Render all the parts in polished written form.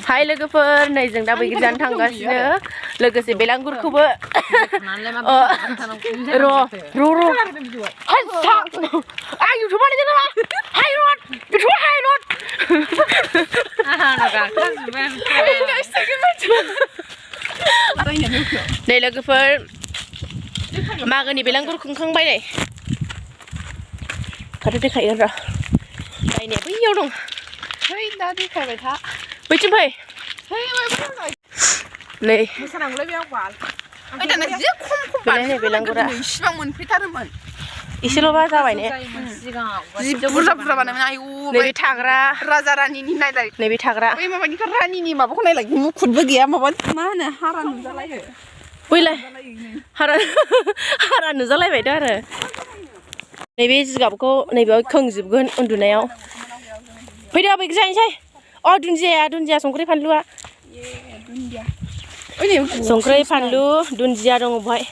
हाय लोगोफोर नै जों दा बैग्रि जानो थांगासिनो लोगोसे बेलांगुरखौबो र' आं इउटुब बानायदों नामा हाय रड इउटुब हाय रड नै लोगोफोर मागोनि बेलांगुर खुंखांबाय नै खाथि देखायो र' नायनाया बैयाव दं है दा देखायबाय था बैथिं फै नै मोसानांगौलै बेयाव बाल ओइ दाना जि खम बेलांगुरा इसिबां मोनफैथारोमोन इसेल'बा जाबाय ने जि बुरजा बुरजा बानायमोन आयु नैबे थाग्रा राजा रानिनि नायलाय नैबे थाग्रा बै माबानिखौ रानिनि माबाखौ नायलाय मुखुदबो गैया माबा मा होनो हारा नुजालायो बैलाय हारा नुजालायबायथ' आरो नैबे जिगाबखौ नैबेयाव खोंजोबगोन उन्दुनायाव फैदो बैग्रि जाहैनोसै अ दुन्दिया संख्रि फानलुआ संख्रि फानलु दुन्दिया दङ बहाय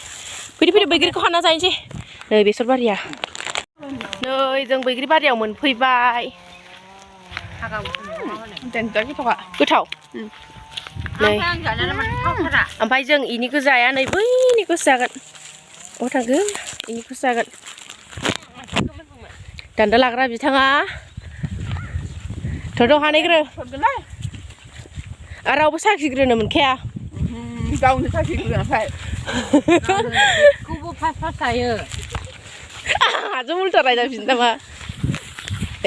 फैदो बैग्रिखौ हाना जाहैनोसै नै बेसर बारिया नै जों बैग्रि बारियाव मोनफैबाय गोथाव नै ओमफ्राय जों इनिखौ जाया नै बैनिखौसो जागोन अ थांगोन इनिखौसो जागोन दान्दा लाग्रा बिथाङा थ' हानायग्रो आरो रावबो साखिग्रोनो मोनखाया गावनो साखिग्रोनाय खौबो फास जायो आहाजों उल्था रायजाफिनो नामा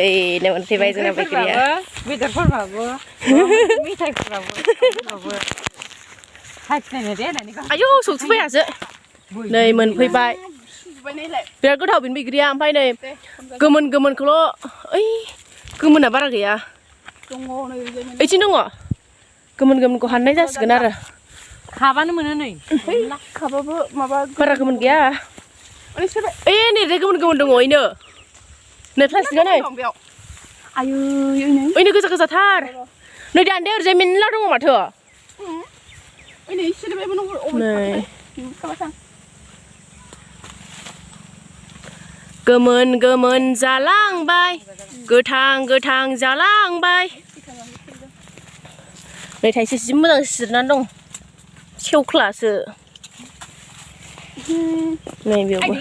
ओइ मोनफैबाय जोंना बैग्रिया बेदरफोरबाबो मेथाइफोराबो साखिनायनो दे आयौ सौथुबायासो नै मोनफैबाय बिराद गोथाव बेनि बैग्रिया ओमफ्राय नै गोमोनखौल' ओइ गोमोना बारा गैया ओइथिं दङ गोमोनखौ हाननाय जासिगोन आरो खाबानो मोनो नै खाबाबो माबा बारा गोमोन गैया ओइ नै गोमोन दङ ओइनो नै प्लास्टिकआ नै आयु ओइनो गोजाथार नै दान्दाया ओरैजाय मेरला दङ माथो नै गोमोन जालांबाय गोथां जालांबाय नै थाइसे जि मोजां सिरनानै दं सेवख्लासो नै बेयावबो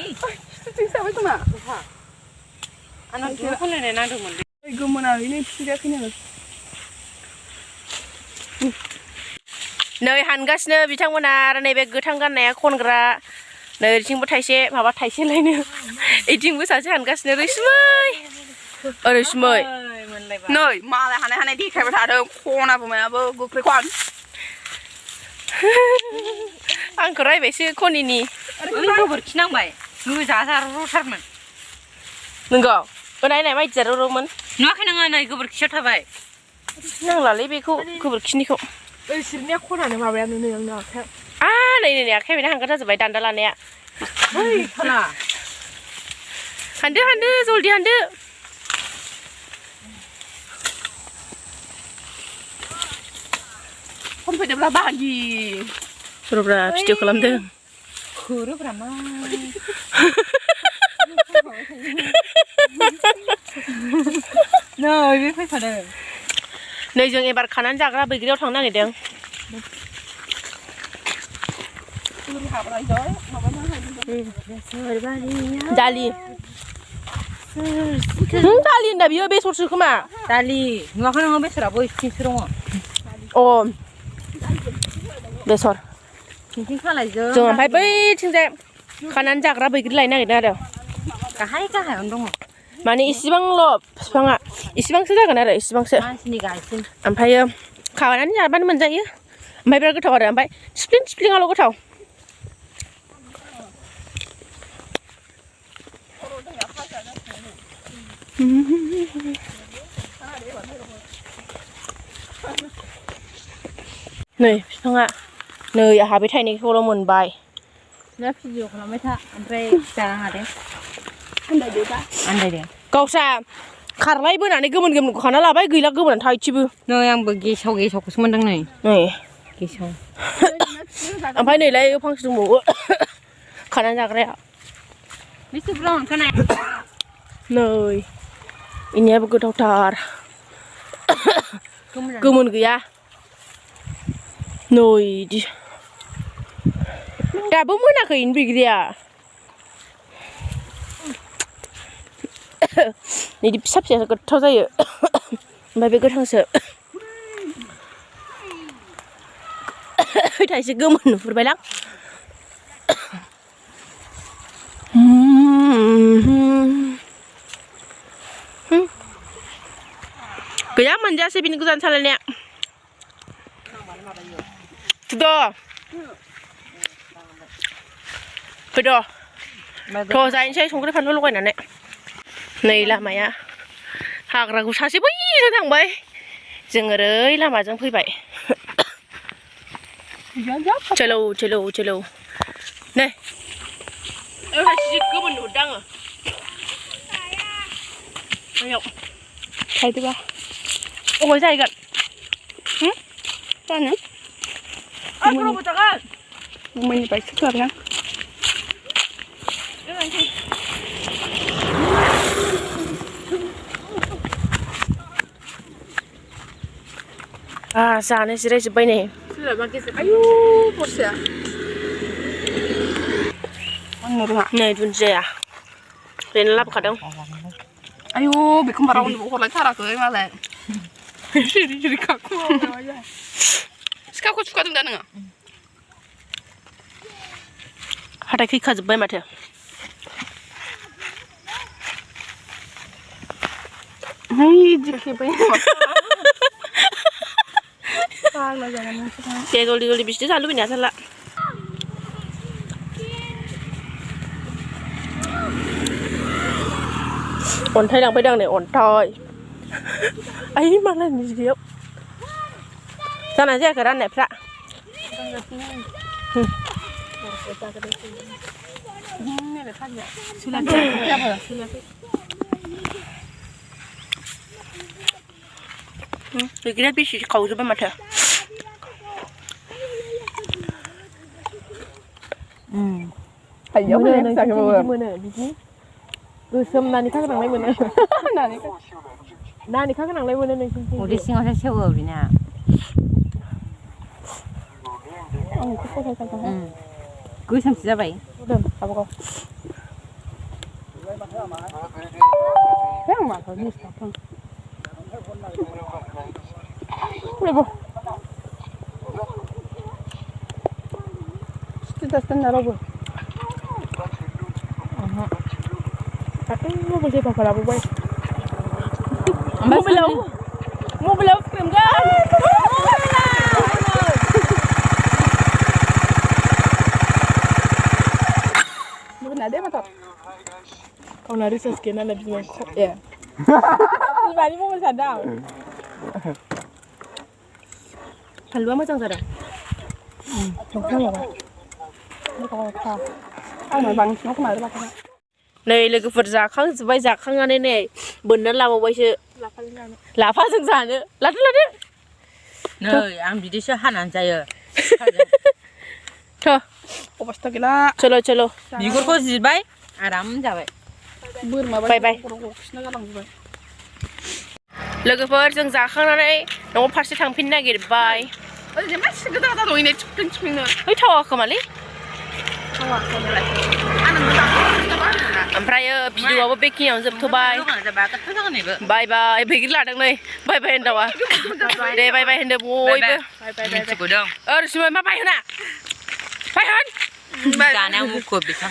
नै हानगासिनो बिथांमोना आरो नैबे गोथां गाननाया खनग्रा नै ओरैथिंबो थाइसेलायनो इथिंबो सासे हानगासिनो रैसुमै नै मालाय हानाय देखायबाय थादों खनाबो मायाबो गोख्रै खन आंखौ रायबायसो खनिनि गोबोरखि नांबाय गोजाजारथारमोन नंगौ नायनाय माइदि जारौमोन नुवाखै नोङो नै गोबोरखियाव थाबाय नांलालै बेखौ गोबोरखिनिखौ सिरनाया खनानो माबायानो नै आंनि आखाया नै आखाइ बेना हांगार जाजोब्बाय दान्दा लानाया हानदो जल्दि हानदो फैदोंब्ला बागि रब्रा भिडिअ खालामदों खोरोब्रा मा नै बे फैखादों नै जों एबार खानानै जाग्रा बैग्रियाव थांनो नागिरदों दालि होनदा बियो बेसरसो खोमा दालि नुवाखै नोङो बेसराबो इथिंसो दङ अ बेसर खालायजों जों ओमफ्राय बैथिंजाय खानानै जाग्रा बैग्रि लायनो नागिरदों आरो गाहायावनो दङ माने इसिबांल' बिफाङा इसिबांसो जागोन आरो इसिबांसो मानसिनि गायसिन ओमफ्रायो खानानै जाबानो मोनजायो ओमफ्राय बिराद गोथाव आरो ओमफ्राय सिफ्लिंआल' गोथाव नै बिफाङा नै आंहा बे थाइनैखौल' मोनबाय दा भिडिअ खालामबाय था ओमफ्राय जानाङा दे आन्दायदो गावस्रा खारलाय बोनानै गोमोनखौ खाना लाबाय गैला गोमोनानो थाइसेबो नै आंबो गेसावखौसो मोनदों नै गेसाव ओमफ्राय नैलाय फांसे दंबावो खानानै जाग्राया बेसे बुरजा मोनखानाय नै इनियाबो गोथावथार गोमोन गैया Nồi đi. Đã bố mới là cái in bị kìa. Này đi sắp xếp cái thao dây. Mày biết cái thằng sợ. Thầy sẽ gom mình phải lắc. Cái giá mình ra sẽ bin cái gian salad nè. Tuh. Betul. Kalau saya xong cái phần nó quay nè. Này là mày à. Hạc là cũng sao xí bấy ra thằng bay. Dừng ở đấy là mà dừng phi vậy. Chơi lâu. Này. Em phải chỉ cứ mình hụt đăng à. Anh Ngọc. Thấy chưa? Ôi dày gần. Sao nữa? Aku mau cakap. Mình phải sức nhá. À, sao này sẽ bay này? Ayo, Porsche. Này tuần gì à? Lên lắp cả đông. Ayo, bị không bảo ông bukan lagi cara ke malah. Jadi kaku. Sekarang aku suka tengah tengah. Hata khi khơi bay mà thôi. Hai, jadi bay. Cái goli biết chứ sao lúc này sao lạ? Ổn thay đang này ổn thôi. Ấy mà là gì vậy? Sao này cái đàn đẹp lạ? Cái này biết chỉ cầu cho bên mặt thôi. Thầy giống như em sao mưa này đi chứ? Sớm nani khác cái thằng lấy mưa này. Nani khác cái thằng lấy mưa này. 우리 싱어서 세워 우리냐. 그거 참 진짜 봐이. Đừng, tao có. Kaya nga, hindi sa akin. Ano ba? Stand na robo. Mo boleh apa lah boy. Mo belum krim kan? Mo na dia mata. Kau nari seskian ada bisnya. Ya. Di bali mo sadang. Halwa macam sana. Không là vậy. Nó có sao? Ai nói bằng nó không nói được bằng cái Này là cái vật giả khăng bay giả khăng anh này bẩn nó làm bao nhiêu lá pha rừng già nữa lát đấy 너 안 믿으셔 하나 자요. thôi Ủa bắt cái là chalo 미국 거지 바이? 아람 자바이. bươn mà Bye bye. Nó cái bằng vậy. logofer rừng già khăng này nó phát thằng pin này kìa bye Ôi giờ mắt cái đó rồi này chụp hình nữa. hơi thò không mà lý Không à, không lại. Anh đừng có Ampraya video apa beki yang zep tu bye bye bye beki lah dang này bye bye hendak wah deh bye bye hendak boy be semua apa bye hendak bye hen Jangan muka bisa.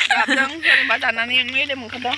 Jangan, jangan baca nani yang ini deh mungkin dah.